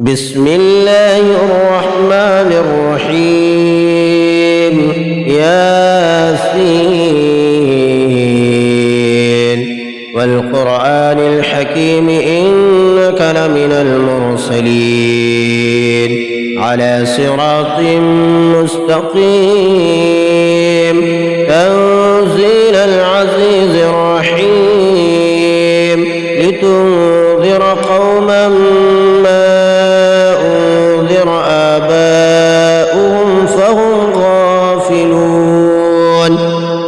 بسم الله الرحمن الرحيم. ياسين والقرآن الحكيم إنك لمن المرسلين على صراط مستقيم تنزيل العزيز الرحيم لتنذر قوما ما أنذر آباؤهم فهم غافلون.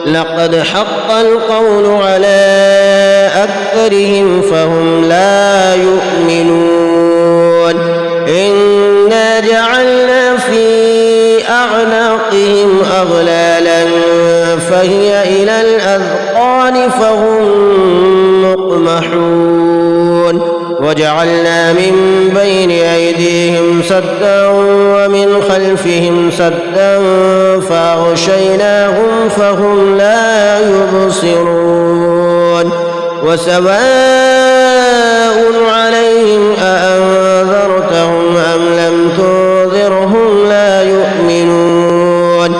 لقد حق القول على أكثرهم فهم لا يؤمنون. إنا جعلنا في أعناقهم أغلالا فهي إلى الأذقان فهم مقمحون. وجعلنا من بين أيديهم سدا ومن خلفهم سدا فأغشيناهم فهم لا يبصرون. وسواء عليهم أأنذرتهم أم لم تنذرهم لا يؤمنون.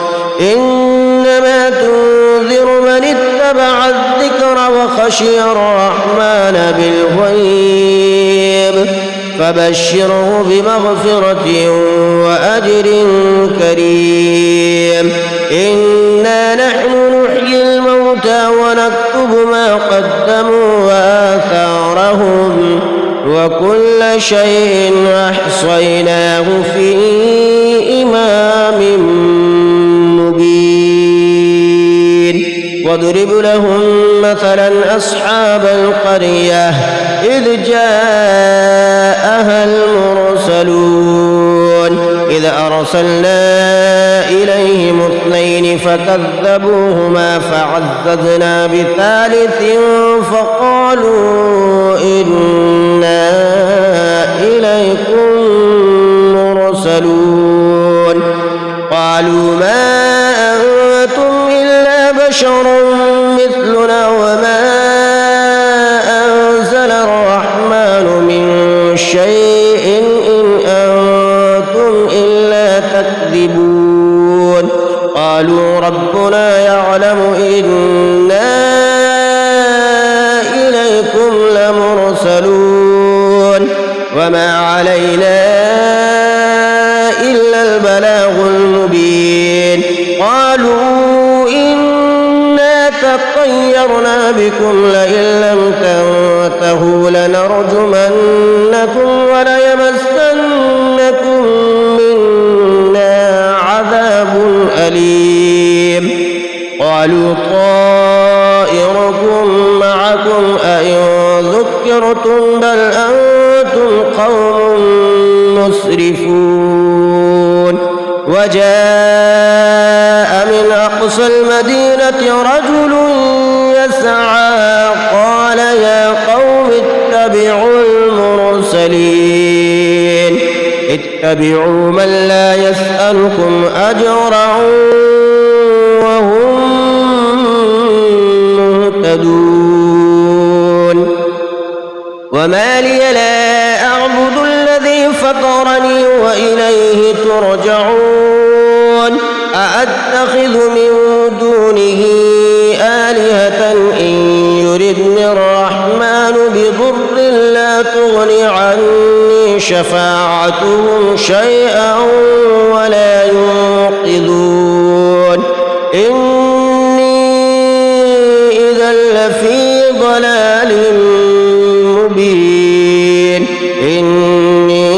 إنما تنذر من اتبع الذكر وخشي الرحمن بالغيب فبشره بمغفرة وأجر كريم. إنا نحن نحيي الموتى ونكتب ما قدموا وآثارهم وكل شيء أحصيناه في إمام مبين. واضرب لهم مثلا أصحاب القرية إذ جاءها المرسلون إذ أرسلنا إليهم اثنين فكذبوهما فعززنا بثالث فقالوا إنا إليكم مرسلون. قالوا ما أنتم إلا بشر مثلنا وما أنزل الرحمن من شيء إن أنتم إلا تكذبون. قالوا ربنا يعلم إنا إليكم لمرسلون وما علينا إلا البلاغ المبين. قالوا إنا تطيرنا بكم لئن لم تنتهوا لنرجمنكم وليمسنكم منا عذاب أليم. قالوا طائركم معكم أئن ذكرتم بل أنتم قوم مسرفون. وجاء من أقصى المدينة رجل يسعى قال يا قوم اتبعوا المرسلين اتبعوا من لا يسألكم أجرا وهم مهتدون. وما لي لا أعبد الذي فطرني وإليه ترجعون. أأتخذ من دونه آلهة إن يردني الرحمن بضر لا تغني عني شفاعتهم شيئا ولا ينقذون. إني إذا لفي ضلال مبين. إني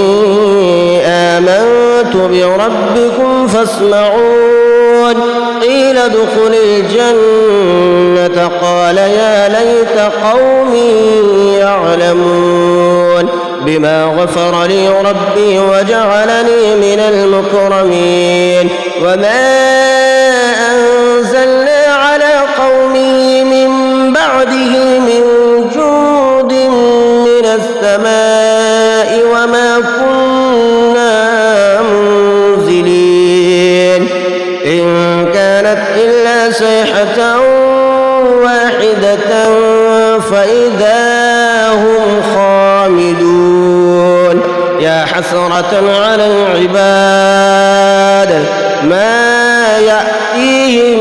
آمنت بربكم فاسمعون. قيل ادخل الجنة قال يا ليت قومي يعلمون بما غفر لي ربي وجعلني من المكرمين. وما أنزلنا على قومه من بعده من جود من السماء وما كنا منزلين. إن كانت إلا صيحة واحدة فإذا هم خامدون. يا حسرة حسرة على العباد ما يأتيهم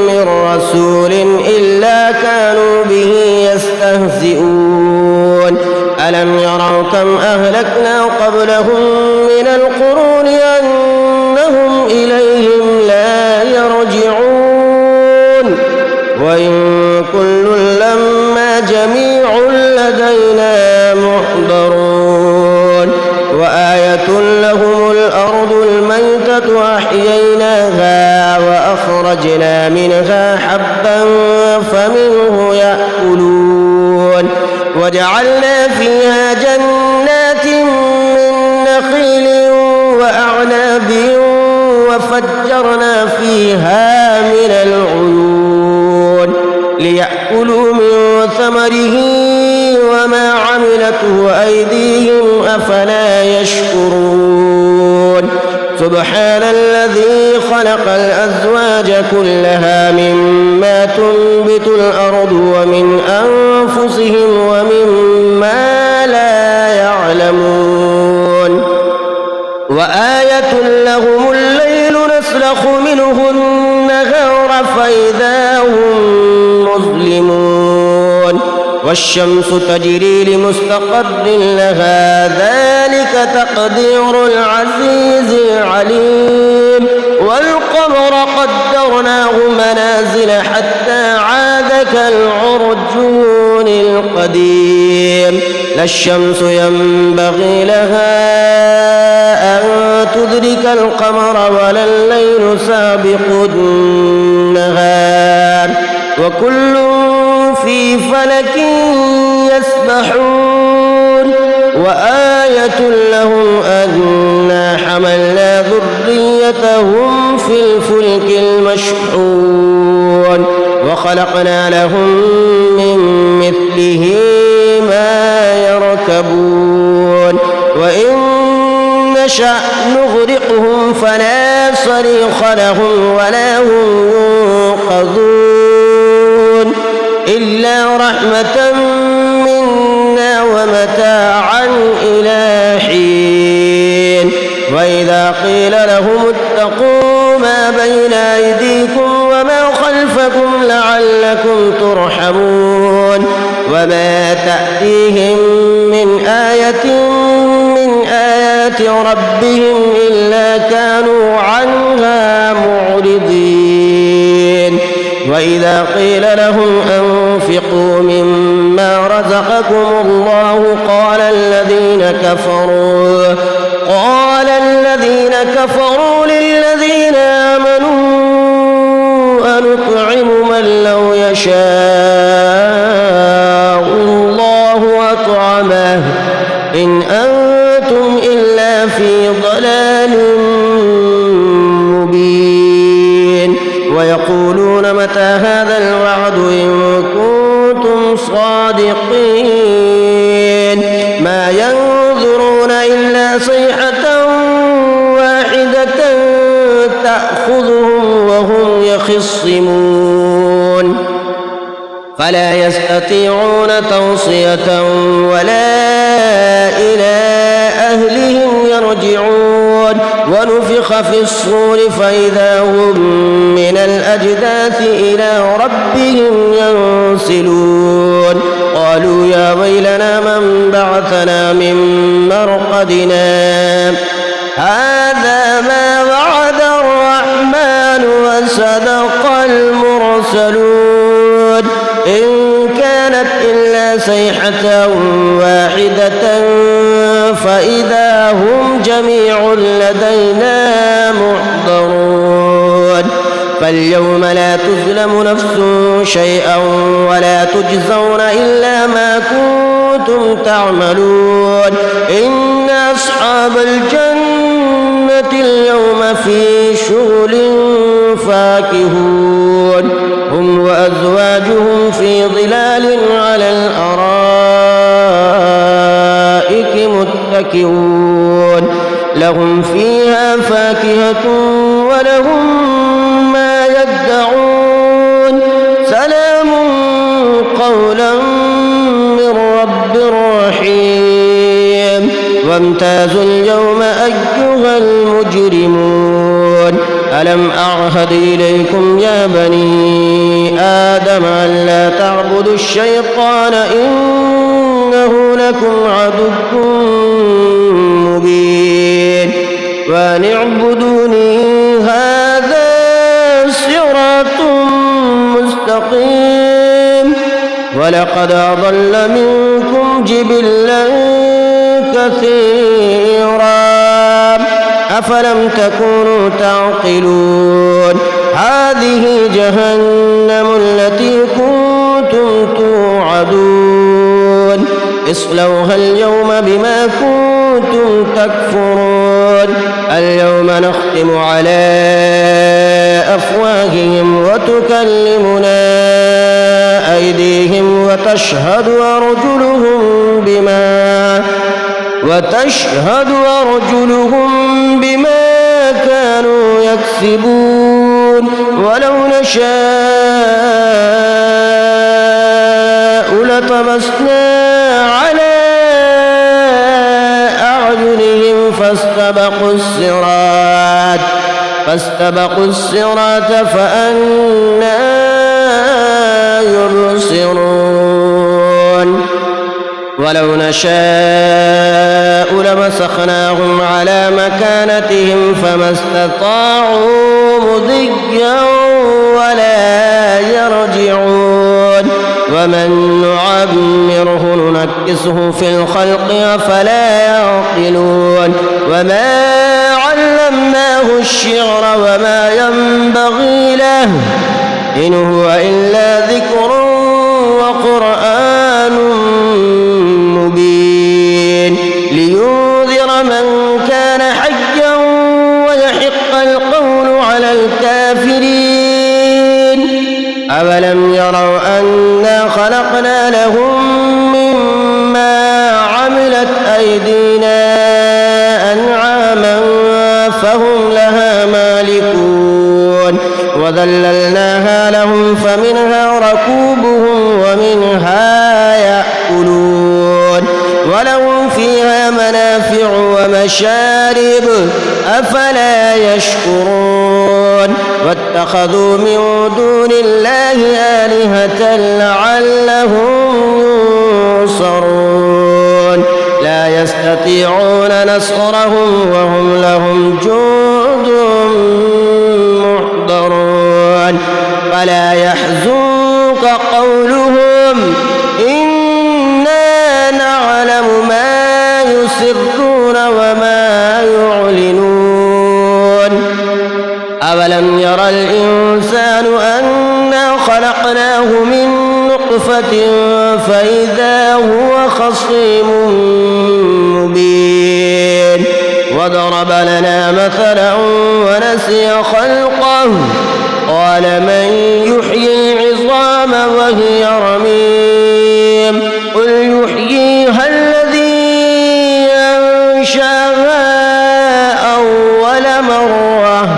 من رسول إلا كانوا به يستهزئون ألم يروا كم أهلكنا قبلهم من القرون أنهم إليهم لا يرجعون وإن كل لما جميع لدينا محضرون وآية لهم الأرض الميتة أحييناها وأخرجنا منها حبا فمنه يأكلون وجعلنا فيها جنات من نخيل وأعناب وفجرنا فيها من العيون ليأكلوا من ثمره وما عملته أيديهم أفلا يشكرون سبحان الذي خلق الأزواج كلها مما تنبت الأرض ومن أنفسهم ومما لا يعلمون وآية لهم الليل نسلخ منه النهار فإذا هم مظلمون والشمس تجري لمستقر لها ذلك تقدير العزيز العليم والقمر قدرناه منازل حتى عاد كالعرجون القديم لا الشمس ينبغي لها أن تدرك القمر ولا الليل سابق النهار وكل في فلك يسبحون وآية لهم أنا حملنا ذريتهم في الفلك المشحون وخلقنا لهم من مثله ما يركبون وإن نشأ نغرقهم فلا صريخ لهم ولا هم ينقذون إلا رحمة منا ومتاعا إلى حين وإذا قيل لهم اتقوا ما بين أيديكم وما خلفكم لعلكم ترحمون وما تأتيهم من آية من آيات ربهم إلا كانوا عنها معرضين وإذا قيل لهم أنفقوا مما رزقكم الله قال الذين كفروا للذين آمنوا أنطعم من لو يشاء الله أطعمه إن أنتم إلا في ضلال مبين ويقولون متى هذا الوعد إن كنتم صادقين ما ينظرون إلا صيحة واحدة تأخذهم وهم يخصمون فلا يستطيعون توصية ولا إلى أهلهم يرجعون ونفخ في الصور فإذا هم من الأجداث إلى ربهم ينسلون قالوا يا ويلنا من بعثنا من مرقدنا هذا ما وعد الرحمن وصدق المرسلون إن كانت إلا صيحة واحدة فإذا هم جميع لدينا محضرون فاليوم لا تظلم نفس شيئا ولا تجزون إلا ما كنتم تعملون إن أصحاب الجنة اليوم في شغل فاكهون هم وأزواجهم في ظلال على الأرائك متكئون لهم فيها فاكهة ولهم ما يدعون سلام قولا من رب رحيم وامتازوا اليوم أيها المجرمون ألم أعهد إليكم يا بني آدم ألا تعبدوا الشيطان إنه لكم عدو مبين وأن اعبدوني هذا صراط مستقيم ولقد أضل منكم جبلا كثيرا أفلم تكونوا تعقلون هذه جهنم التي كنتم توعدون اصلوها اليوم بما كنتم تكفرون اليوم نختم على أفواههم وتكلمنا أيديهم وتشهد أرجلهم بما كانوا يكسبون ولو نشاء لطمسنا على أعينهم فاستبقوا الصراط فأنى يبصرون ولو نشاء لمسخناهم على مكانتهم فما استطاعوا مضيا ولا يرجعون ومن نعمره ننكسه في الخلق أفلا يعقلون وما علمناه الشعر وما ينبغي له إن هو إلا ذكر وقرآن مبين لينذر من كان حيا ويحق القول على الكافرين أولم يروا أنا خلقنا لهم مما عملت أيدينا أنعاما فهم لها مالكون وذللناها لهم فمنها ركوبهم ومنها يأكلون ولهم فيها منافع ومشارب أفلا يشكرون واتخذوا من دون الله آلهة لعلهم ينصرون لا يستطيعون نصرهم وهم لهم جند محضرون فلا يحزنك قولهم إنا نعلم ما يسرون وما يعلنون أولم يرى الإنسان أنا خلقناه من نطفة فإذا هو خصيم مبين وضرب لنا مثلا ونسي خلقه قال من يحيي العظام وهي رميم قل يحييها الذي أنشأها أول مرة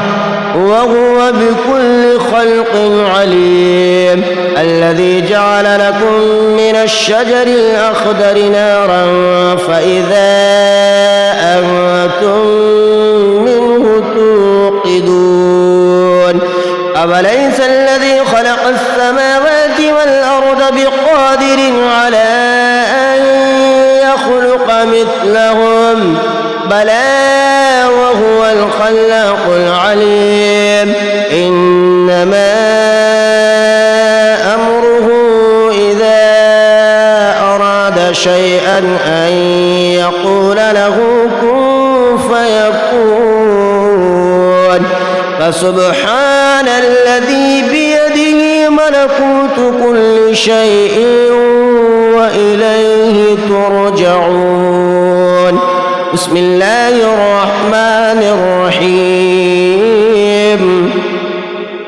وهو بكل خلق عليم الذي جعل لكم من الشجر الأخضر نارا فإذا أنتم منه توقدون أوليس الذي خلق السماوات والأرض بقادر على أن يخلق مثلهم بلى وهو الخلاق العليم إنما أمره إذا أراد شيئا أن يقول له كن فيكون فسبحان الذي بيده ملكوت كل شيء وإليه ترجعون بسم الله الرحمن الرحيم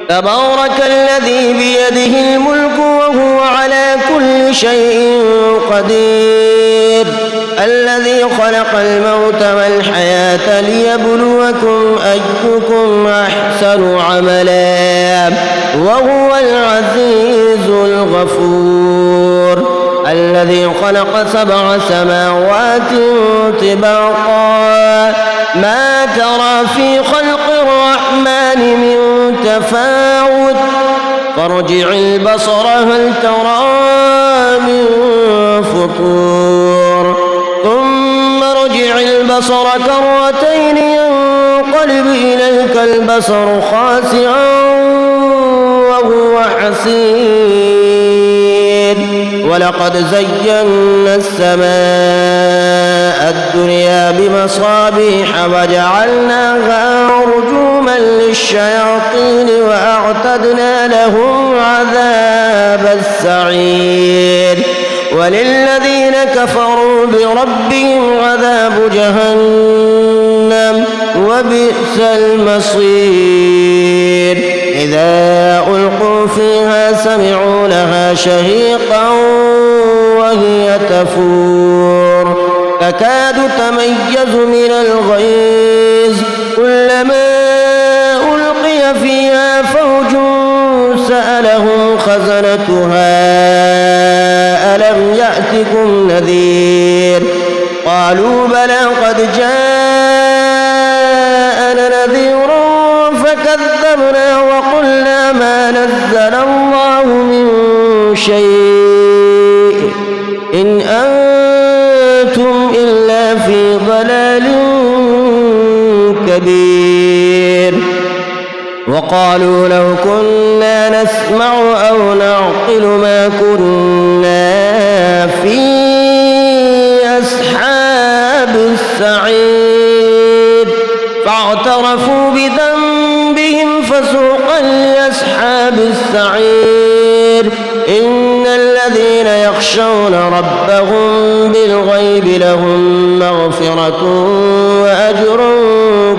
تبارك الذي بيده الملك وهو على كل شيء قدير الذي خلق الموت والحياة ليبلوكم أيكم أحسن عملا وهو العزيز الغفور الذي خلق 7 سماوات طباقا ما ترى في خلق الرحمن من تفاوت فارجع البصر هل ترى من فطور ثم ارجع البصر كرتين ينقلب إليك البصر خاسئا وهو حسير ولقد زينا السماء الدنيا بمصابيح وجعلناها رجوما للشياطين وأعتدنا لهم عذاب السعير وللذين كفروا بربهم عذاب جهنم وبئس المصير إذا ألقوا فيها سمعوا لها شهيقا وهي تفور تكاد تميز من الغيظ كلما ألقي فيها فوج سألهم خزنتها ألم يأتكم نذير قالوا بلى قد جاءنا نذير فكذبنا وقلنا ما نزل الله من شيء إن أنتم إلا في ضلال كبير وقالوا لو كنا نسمع أو نعقل ما كنا في أصحاب السعير فاعترفوا بذنبهم فسوقا لأصحاب السعير إن الذين يخشون ربهم بالغيب لهم مغفرة وأجر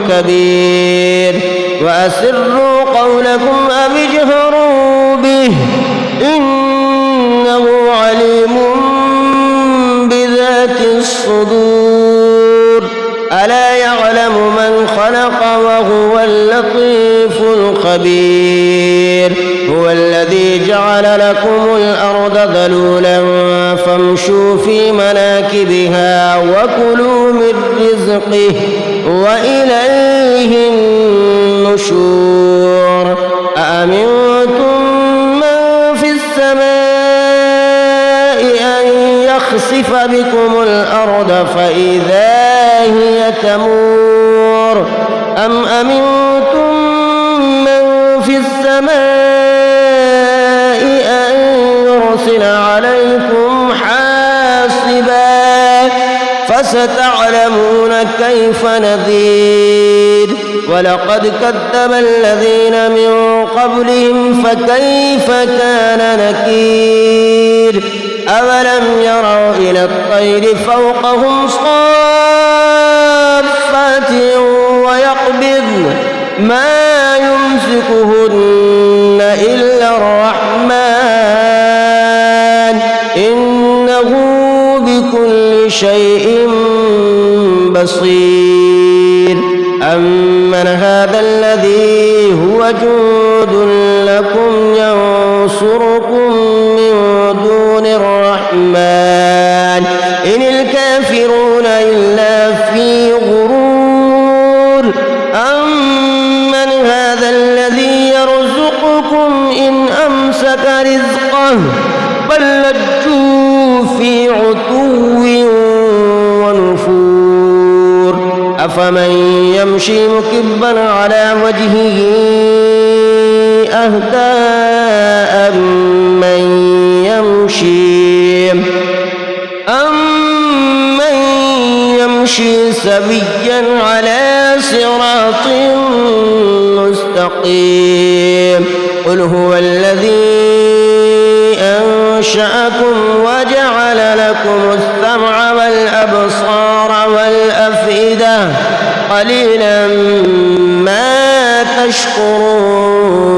كبير وأسروا قولكم أو اجهروا به إنه عليم بذات الصدور ألا يعلم من خلق وهو اللطيف الخبير هو الذي جعل لكم الأرض ذلولا فامشوا في مناكبها وكلوا من رزقه وإليه النشور أأمنتم من في السماء أن يخسف بكم الأرض فإذا هي تمور أم أمنتم من في السماء أن يرسل عليكم حاصبا فستعلمون كيف نذير ولقد كذب الذين من قبلهم فكيف كان نكير أولم يروا إلى الطير فوقهم صافات ويقبضن ما يمسكهن إلا الرحمن إنه بكل شيء بصير أمن هذا الذي هو جند لكم ينصركم من دون الرحمن إن الكافرون إلا في غرور أمن هذا الذي يرزقكم إن أمسك رزقه بل لجوا في عتو ونفور أفمن يمشي مكبا على وجهه أهدى أمن يمشي سويا على صراط مستقيم قل هو الذي أنشأكم وجعل لكم السمع والأبصار والأفئدة قليلا ما تشكرون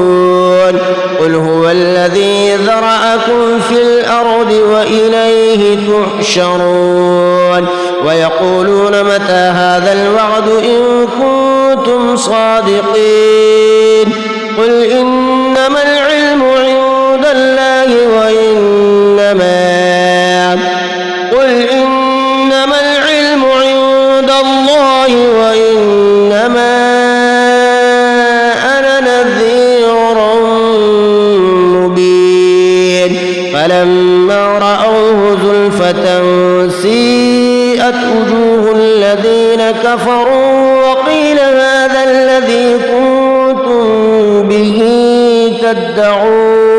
قل هو الذي ذرأكم في الأرض وإليه تحشرون ويقولون متى هذا الوعد إن كنتم صادقين قل إنما العلم عند الله وإنما وقيل هذا الذي كنتم به تدعون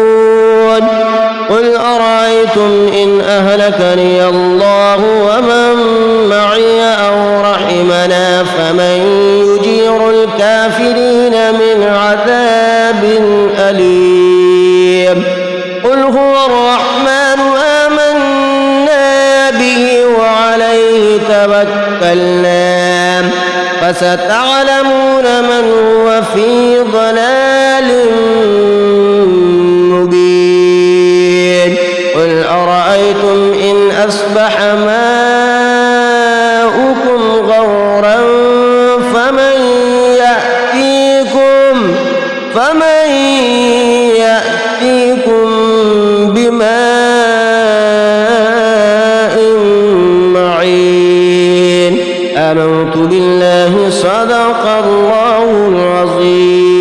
قل أرأيتم إن أهلكني الله ومن معي أو رحمنا فمن يجير الكافرين من عذاب أليم قل هو الرحمن آمنا به وعليه توكلنا فستعلمون من هو في ضلال مبين قل أرأيتم إن أصبح ماؤكم غورا فمن يأتيكم بماء معين آمنت بالله صدق الله العظيم.